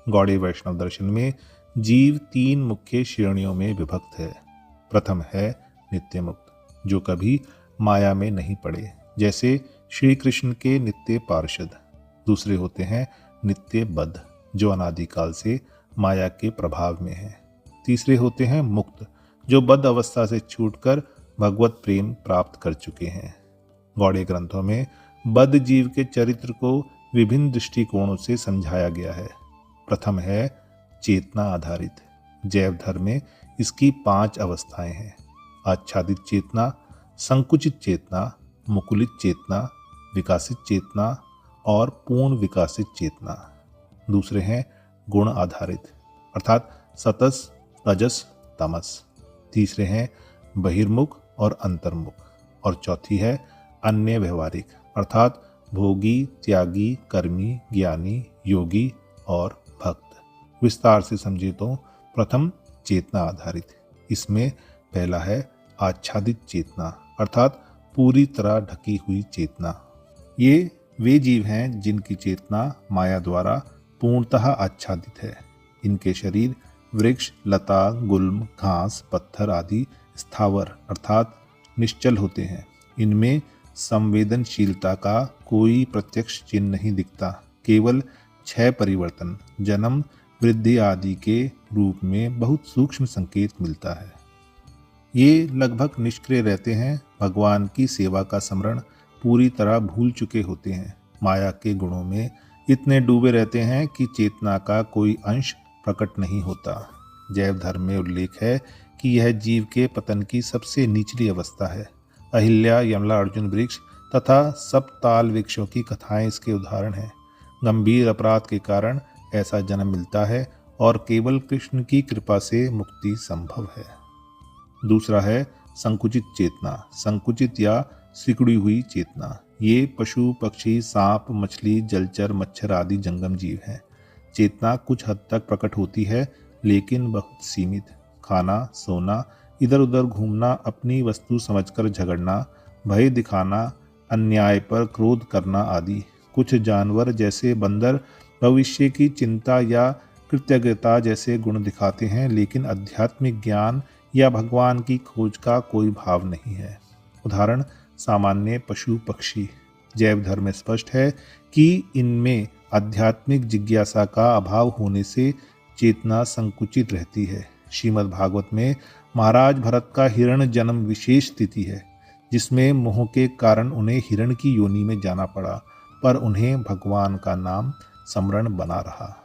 गौड़ीय वैष्णव दर्शन में जीव 3 मुख्य श्रेणियों में विभक्त है। प्रथम है नित्य मुक्त, जो कभी माया में नहीं पड़े, जैसे श्री कृष्ण के नित्य पार्षद। दूसरे होते हैं नित्य बद्ध, जो अनादिकाल से माया के प्रभाव में है। तीसरे होते हैं मुक्त, जो बद्ध अवस्था से छूटकर भगवत प्रेम प्राप्त कर चुके हैं। गौड़ीय ग्रंथों में बद्ध जीव के चरित्र को विभिन्न दृष्टिकोणों से समझाया गया है। प्रथम है चेतना आधारित। जैव धर्म में इसकी 5 अवस्थाएं हैं: आच्छादित चेतना, संकुचित चेतना, मुकुलित चेतना, विकासित चेतना और पूर्ण विकासित चेतना। दूसरे हैं गुण आधारित, अर्थात सतस, रजस, तमस। तीसरे हैं बहिर्मुख और अंतर्मुख, और चौथी है अन्य व्यवहारिक, अर्थात भोगी, त्यागी, कर्मी, ज्ञानी, योगी और भक्त। विस्तार से समझे तो प्रथम चेतना आधारित, इसमें पहला है आच्छादित चेतना, अर्थात पूरी तरह ढकी हुई चेतना। ये वे जीव हैं जिनकी चेतना माया द्वारा पूर्णतः आच्छादित है। इनके शरीर वृक्ष, लता, गुल्म, घास, पत्थर आदि स्थावर अर्थात निश्चल होते हैं। इनमें संवेदनशीलता का कोई प्रत्यक्ष चिन्ह नहीं दिखता। केवल 6 परिवर्तन, जन्म, वृद्धि आदि के रूप में बहुत सूक्ष्म संकेत मिलता है। ये लगभग निष्क्रिय रहते हैं, भगवान की सेवा का स्मरण पूरी तरह भूल चुके होते हैं। माया के गुणों में इतने डूबे रहते हैं कि चेतना का कोई अंश प्रकट नहीं होता। जैव धर्म में उल्लेख है कि यह जीव के पतन की सबसे निचली अवस्था है। अहिल्या, यमला, अर्जुन वृक्ष तथा सप्ताल वृक्षों की कथाएं इसके उदाहरण हैं। गंभीर अपराध के कारण ऐसा जन्म मिलता है और केवल कृष्ण की कृपा से मुक्ति संभव है। दूसरा है संकुचित चेतना, संकुचित या सिकुड़ी हुई चेतना। ये पशु, पक्षी, सांप, मछली, जलचर, मच्छर आदि जंगम जीव हैं। चेतना कुछ हद तक प्रकट होती है, लेकिन बहुत सीमित। खाना, सोना, इधर उधर घूमना, अपनी वस्तु समझकर झगड़ना, भय दिखाना, अन्याय पर क्रोध करना आदि। कुछ जानवर जैसे बंदर भविष्य की चिंता या कृतज्ञता जैसे गुण दिखाते हैं, लेकिन आध्यात्मिक ज्ञान या भगवान की खोज का कोई भाव नहीं है। उदाहरण सामान्य पशु पक्षी। जैव धर्म में स्पष्ट है कि इनमें आध्यात्मिक जिज्ञासा का अभाव होने से चेतना संकुचित रहती है। श्रीमद् भागवत में महाराज भरत का हिरण जन्म विशेष स्थिति है, जिसमें मोह के कारण उन्हें हिरण की योनि में जाना पड़ा, पर उन्हें भगवान का नाम स्मरण बना रहा।